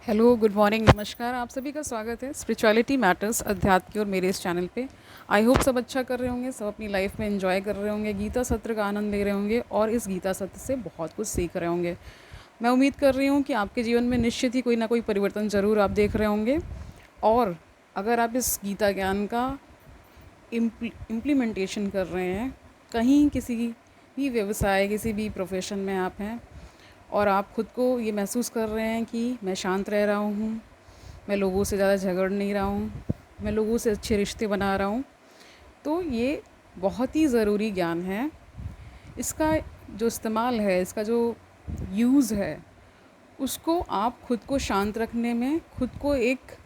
Hello, good morning, नमस्कार। आप सभी का स्वागत है स्पिरिचुअलिटी मैटर्स अध्यात्म की और मेरे इस चैनल पे। आई होप सब अच्छा कर रहे होंगे, सब अपनी लाइफ में एंजॉय कर रहे होंगे, गीता सत्र का आनंद ले रहे होंगे और इस गीता सत्र से बहुत कुछ सीख रहे होंगे। मैं उम्मीद कर रही हूँ कि आपके जीवन में निश्चित ही कोई ना कोई परिवर्तन ज़रूर आप देख रहे होंगे। और अगर आप इस गीता ज्ञान का इम्प्लीमेंटेशन कर रहे हैं, कहीं किसी भी व्यवसाय, किसी भी प्रोफेशन में आप हैं और आप खुद को ये महसूस कर रहे हैं कि मैं शांत रह रहा हूँ, मैं लोगों से ज़्यादा झगड़ नहीं रहा हूँ, मैं लोगों से अच्छे रिश्ते बना रहा हूँ, तो ये बहुत ही ज़रूरी ज्ञान है। इसका जो इस्तेमाल है, इसका जो यूज़ है, उसको आप खुद को शांत रखने में, खुद को एक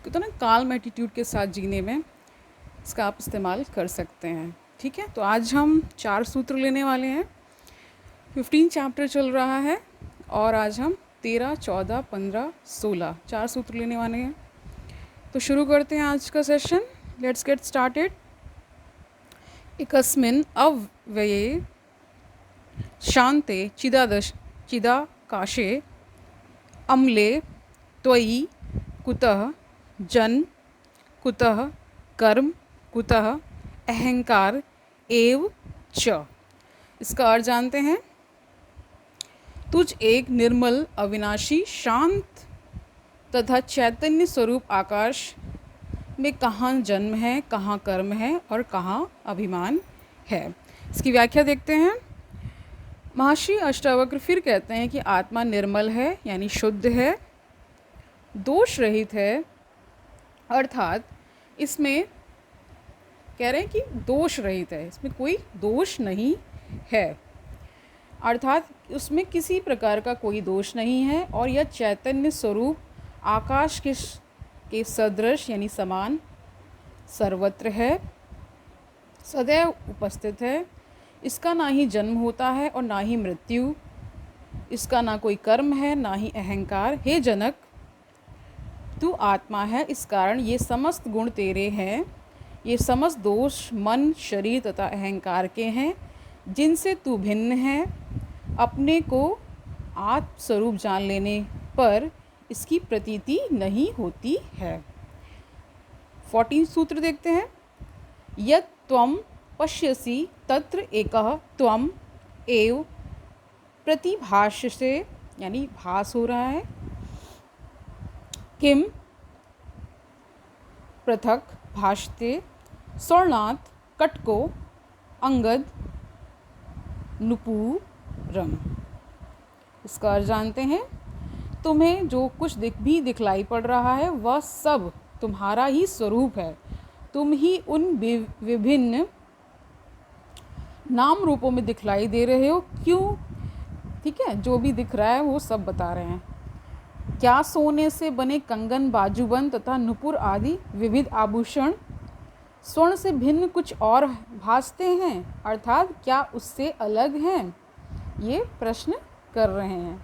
तो ना काल्म एटीट्यूड के साथ जीने में इसका आप इस्तेमाल कर सकते हैं। ठीक है, तो आज हम 4 सूत्र लेने वाले हैं। 15 चैप्टर चल रहा है और आज हम 13, 14, 15, 16 4 सूत्र लेने वाले हैं। तो शुरू करते हैं आज का सेशन। Let's get started. एकस्मिन् अव्यये शान्ते चिदाकाशे अम्ले त्वयि कुतः जन्म, कुतः कर्म, कुतः अहंकार एव च। इसका अर्थ जानते हैं। तुझ एक निर्मल, अविनाशी, शांत तथा चैतन्य स्वरूप आकाश में कहाँ जन्म है, कहाँ कर्म है और कहाँ अभिमान है। इसकी व्याख्या देखते हैं। महर्षि अष्टावक्र फिर कहते हैं कि आत्मा निर्मल है, यानी शुद्ध है, दोष रहित है, अर्थात इसमें कह रहे हैं कि दोष रहित है, इसमें कोई दोष नहीं है, अर्थात उसमें किसी प्रकार का कोई दोष नहीं है। और यह चैतन्य स्वरूप आकाश के सदृश यानी समान सर्वत्र है, सदैव उपस्थित है। इसका ना ही जन्म होता है और ना ही मृत्यु, इसका ना कोई कर्म है, ना ही अहंकार। हे जनक, तू आत्मा है, इस कारण ये समस्त गुण तेरे हैं। ये समस्त दोष मन, शरीर तथा अहंकार के हैं, जिनसे तू भिन्न है। अपने को आत्म स्वरूप जान लेने पर इसकी प्रतीति नहीं होती है। 14 सूत्र देखते हैं। यत् त्वं पश्यसि तत्र एकः त्वम् एव प्रतिभाससे, यानी भास हो रहा है। किम पृथक भाषते स्वर्णात् कटको अंगद नुपुरम। इसका अर्थ जानते हैं। तुम्हें जो कुछ दिखलाई पड़ रहा है वह सब तुम्हारा ही स्वरूप है। तुम ही उन विभिन्न नाम रूपों में दिखलाई दे रहे हो। क्यों? ठीक है, जो भी दिख रहा है वो सब बता रहे हैं। क्या सोने से बने कंगन, बाजूबंद तथा नुपुर आदि विविध आभूषण स्वर्ण से भिन्न कुछ और भासते हैं, अर्थात क्या उससे अलग हैं? ये प्रश्न कर रहे हैं।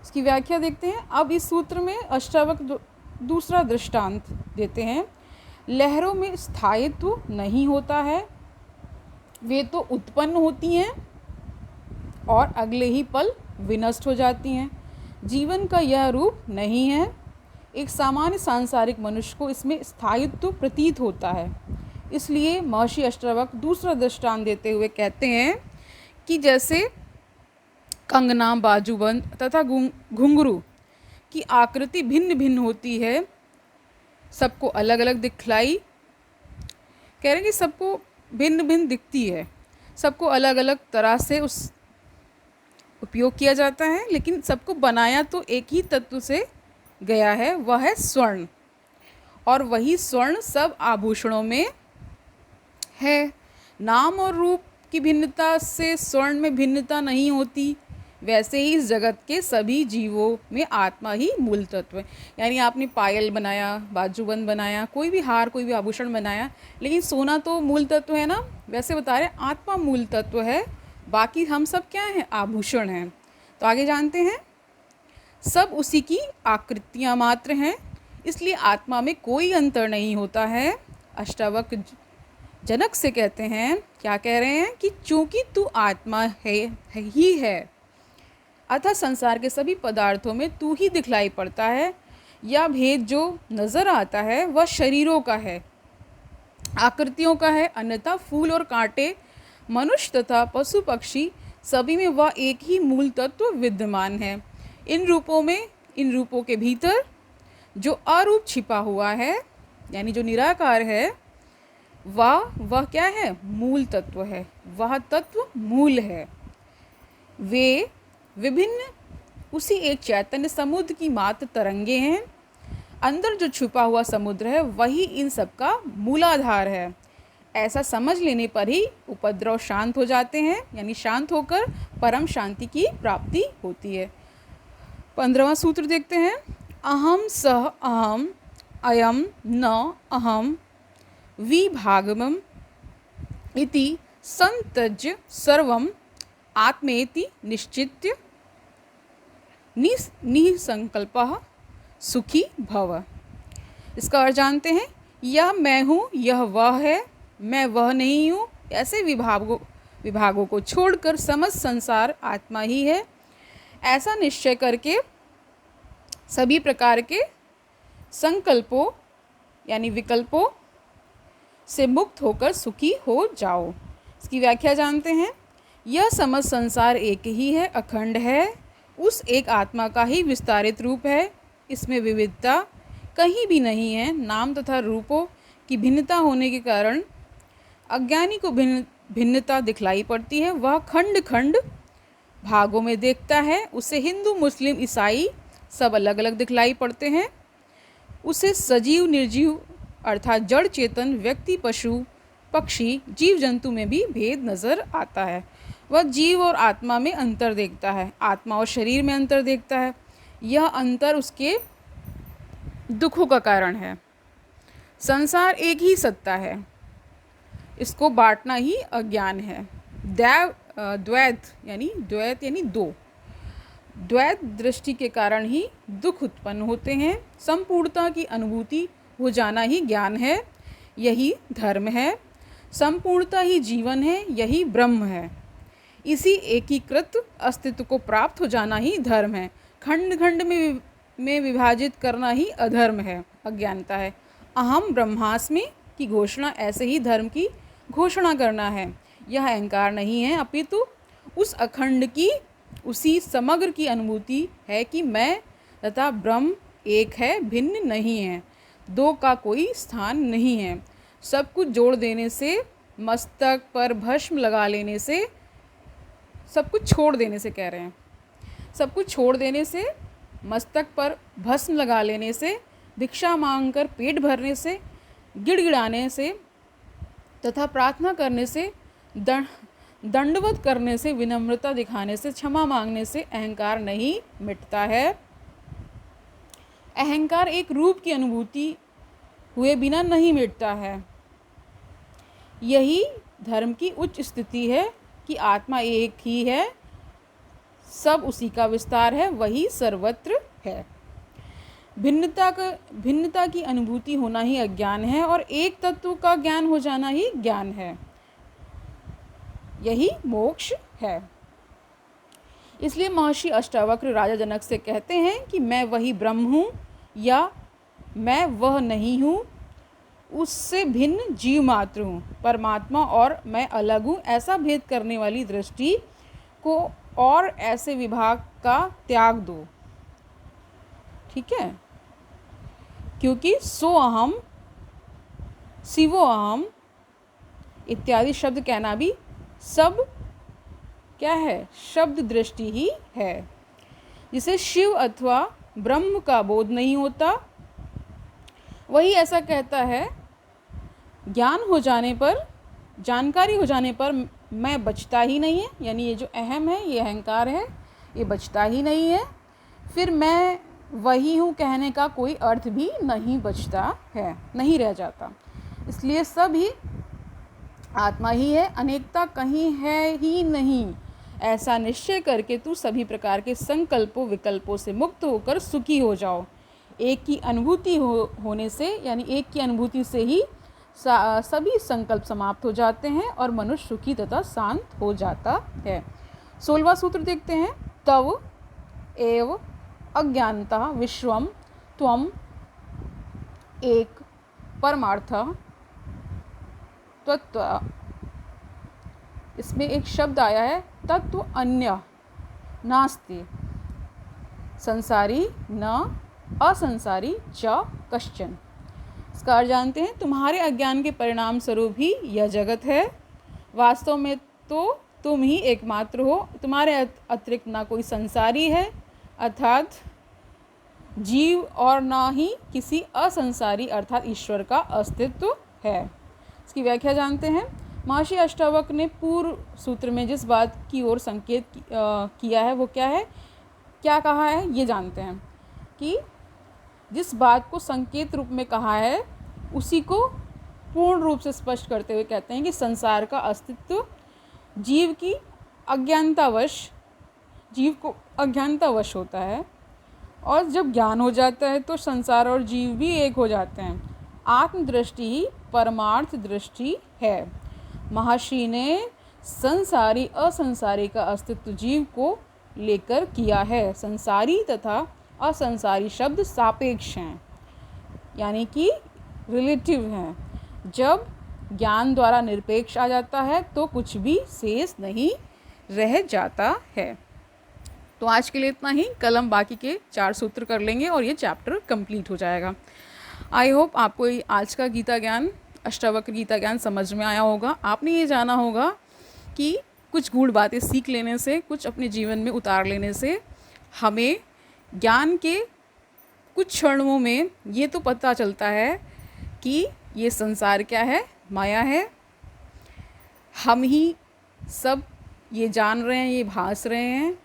इसकी व्याख्या देखते हैं। अब इस सूत्र में अष्टावक्र दूसरा दृष्टांत देते हैं। लहरों में स्थायित्व नहीं होता है, वे तो उत्पन्न होती हैं और अगले ही पल विनष्ट हो जाती हैं। जीवन का यह रूप नहीं है। एक सामान्य सांसारिक मनुष्य को इसमें स्थायित्व प्रतीत होता है। इसलिए महर्षि अष्टावक्र दूसरा दृष्टांत देते हुए कहते हैं कि जैसे कंगना, बाजूबंद तथा घुंघरू की आकृति भिन्न भिन्न होती है, सबको अलग अलग दिखलाई, कह रहे हैं कि सबको भिन्न भिन्न दिखती है, सबको अलग अलग तरह से उस उपयोग किया जाता है, लेकिन सबको बनाया तो एक ही तत्व से गया है, वह है स्वर्ण। और वही स्वर्ण सब आभूषणों में है। नाम और रूप की भिन्नता से स्वर्ण में भिन्नता नहीं होती। वैसे ही इस जगत के सभी जीवों में आत्मा ही मूल तत्व है। यानी आपने पायल बनाया, बाजूबंद बनाया, कोई भी हार, कोई भी आभूषण बनाया, लेकिन सोना तो मूल तत्व है ना। वैसे बता रहे आत्मा मूल तत्व है, बाकी हम सब क्या हैं? आभूषण हैं। तो आगे जानते हैं। सब उसी की आकृतियाँ मात्र हैं, इसलिए आत्मा में कोई अंतर नहीं होता है। अष्टावक्र जनक से कहते हैं, क्या कह रहे हैं कि चूंकि तू आत्मा है ही है, अतः संसार के सभी पदार्थों में तू ही दिखलाई पड़ता है। यह भेद जो नजर आता है वह शरीरों का है, आकृतियों का है, अन्यथा फूल और कांटे, मनुष्य तथा पशु पक्षी सभी में वह एक ही मूल तत्व विद्यमान है। इन रूपों के भीतर जो अरूप छिपा हुआ है, यानी जो निराकार है, वह क्या है? मूल तत्व है। वह तत्व मूल है। वे विभिन्न उसी एक चैतन्य समुद्र की मात्र तरंगे हैं। अंदर जो छुपा हुआ समुद्र है वही इन सब का मूलाधार है। ऐसा समझ लेने पर ही उपद्रव शांत हो जाते हैं, यानी शांत होकर परम शांति की प्राप्ति होती है। 15वां सूत्र देखते हैं। अहम सह अहम अयम न अहम विभागमम इति संत्यज्य सर्वम आत्मेति निश्चित्य निसंकल्पः सुखी भव। इसका अर्थ जानते हैं। यह मैं हूँ, यह वह है, मैं वह नहीं हूँ, ऐसे विभागों को छोड़कर समस्त संसार आत्मा ही है। ऐसा निश्चय करके सभी प्रकार के संकल्पों यानी विकल्पों से मुक्त होकर सुखी हो जाओ। इसकी व्याख्या जानते हैं। यह समस्त संसार एक ही है, अखंड है, उस एक आत्मा का ही विस्तारित रूप है। इसमें विविधता कहीं भी नहीं है। नाम तथा रूपों की भिन्नता होने के कारण अज्ञानी को भिन्नता दिखलाई पड़ती है। वह खंड खंड भागों में देखता है। उसे हिंदू, मुस्लिम, ईसाई सब अलग अलग दिखलाई पड़ते हैं। उसे सजीव, निर्जीव अर्थात जड़ चेतन, व्यक्ति, पशु, पक्षी, जीव जंतु में भी भेद नज़र आता है। वह जीव और आत्मा में अंतर देखता है, आत्मा और शरीर में अंतर देखता है। यह अंतर उसके दुखों का कारण है। संसार एक ही सत्ता है, इसको बांटना ही अज्ञान है। द्वैत यानी दो, द्वैत दृष्टि के कारण ही दुख उत्पन्न होते हैं। संपूर्णता की अनुभूति हो जाना ही ज्ञान है, यही धर्म है। संपूर्णता ही जीवन है, यही ब्रह्म है। इसी एकीकृत अस्तित्व को प्राप्त हो जाना ही धर्म है। खंड खंड में विभाजित करना ही अधर्म है, अज्ञानता है। अहम ब्रह्मास्मि की घोषणा ऐसे ही धर्म की घोषणा करना है। यह अहंकार नहीं है, अपितु उस अखंड की, उसी समग्र की अनुभूति है कि मैं तथा ब्रह्म एक है, भिन्न नहीं है, दो का कोई स्थान नहीं है। सब कुछ जोड़ देने से, मस्तक पर भस्म लगा लेने से, सब कुछ छोड़ देने से कह रहे हैं, सब कुछ छोड़ देने से, मस्तक पर भस्म लगा लेने से, भिक्षा मांगकर पेट भरने से, गिड़गिड़ाने से तथा प्रार्थना करने से, दंडवत करने से, विनम्रता दिखाने से, क्षमा मांगने से अहंकार नहीं मिटता है। अहंकार एक रूप की अनुभूति हुए बिना नहीं मिटता है। यही धर्म की उच्च स्थिति है कि आत्मा एक ही है, सब उसी का विस्तार है, वही सर्वत्र है। भिन्नता की अनुभूति होना ही अज्ञान है और एक तत्व का ज्ञान हो जाना ही ज्ञान है, यही मोक्ष है। इसलिए महर्षि अष्टावक्र राजा जनक से कहते हैं कि मैं वही ब्रह्म हूँ या मैं वह नहीं हूँ, उससे भिन्न जीव मात्र हूँ, परमात्मा और मैं अलग हूँ। ऐसा भेद करने वाली दृष्टि को और ऐसे विभाग का त्याग दो। ठीक है, क्योंकि सो अहम, शिवो अहम इत्यादि शब्द कहना भी सब क्या है? शब्द दृष्टि ही है। जिसे शिव अथवा ब्रह्म का बोध नहीं होता, वही ऐसा कहता है, ज्ञान हो जाने पर, जानकारी हो जाने पर मैं बचता ही नहीं है, यानी ये जो अहम है, ये अहंकार है, ये बचता ही नहीं है। फिर मैं वही हूँ कहने का कोई अर्थ भी नहीं बचता है, नहीं रह जाता। इसलिए सब ही आत्मा ही है, अनेकता कहीं है ही नहीं। ऐसा निश्चय करके तू सभी प्रकार के संकल्पों विकल्पों से मुक्त होकर सुखी हो जाओ। एक की अनुभूति होने से, यानी एक की अनुभूति से ही सभी संकल्प समाप्त हो जाते हैं और मनुष्य सुखी तथा शांत हो जाता है। 16वां सूत्र देखते हैं। तव एव अज्ञानता विश्वम त्वम एक परमार्थ तत्व। इसमें एक शब्द आया है तत्व अन्य नास्ति संसारी न असंसारी च कश्चन। इसका अर्थ जानते हैं, तुम्हारे अज्ञान के परिणाम स्वरूप ही यह जगत है। वास्तव में तो तुम ही एकमात्र हो, तुम्हारे अतिरिक्त ना कोई संसारी है अर्थात जीव और ना ही किसी असंसारी अर्थात ईश्वर का अस्तित्व है। इसकी व्याख्या जानते हैं। महर्षि अष्टावक्र ने पूर्व सूत्र में जिस बात की ओर संकेत किया है वो क्या है, क्या कहा है, ये जानते हैं कि जिस बात को संकेत रूप में कहा है उसी को पूर्ण रूप से स्पष्ट करते हुए कहते हैं कि संसार का अस्तित्व जीव की अज्ञानतावश, जीव को अज्ञानतावश होता है, और जब ज्ञान हो जाता है तो संसार और जीव भी एक हो जाते हैं। आत्मदृष्टि ही परमार्थ दृष्टि है। महर्षि ने संसारी असंसारी का अस्तित्व जीव को लेकर किया है। संसारी तथा असंसारी शब्द सापेक्ष हैं, यानी कि रिलेटिव हैं। जब ज्ञान द्वारा निरपेक्ष आ जाता है तो कुछ भी शेष नहीं रह जाता है। तो आज के लिए इतना ही। कल हम बाकी के 4 सूत्र कर लेंगे और ये चैप्टर कंप्लीट हो जाएगा। आई होप आपको आज का गीता ज्ञान, अष्टावक्र गीता ज्ञान समझ में आया होगा। आपने ये जाना होगा कि कुछ गूढ़ बातें सीख लेने से, कुछ अपने जीवन में उतार लेने से हमें ज्ञान के कुछ क्षणों में ये तो पता चलता है कि ये संसार क्या है, माया है। हम ही सब ये जान रहे हैं, ये भास रहे हैं।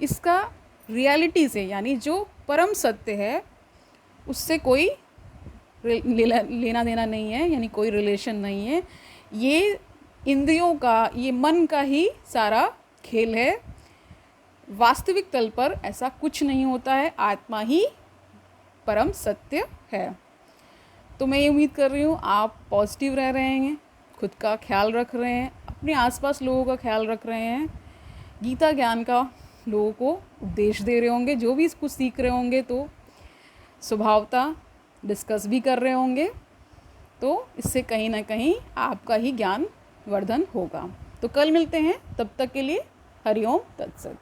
इसका रियलिटी से, यानी जो परम सत्य है, उससे कोई लेना देना नहीं है, यानी कोई रिलेशन नहीं है। ये इंद्रियों का, ये मन का ही सारा खेल है। वास्तविक तल पर ऐसा कुछ नहीं होता है। आत्मा ही परम सत्य है। तो मैं ये उम्मीद कर रही हूँ आप पॉजिटिव रह रहे हैं, खुद का ख्याल रख रहे हैं, अपने आसपास लोगों का ख्याल रख रहे हैं, गीता ज्ञान का लोगों को उपदेश दे रहे होंगे। जो भी इसको सीख रहे होंगे तो स्वभावतः डिस्कस भी कर रहे होंगे। तो इससे कहीं ना कहीं आपका ही ज्ञान वर्धन होगा। तो कल मिलते हैं, तब तक के लिए हरिओम तत्सत।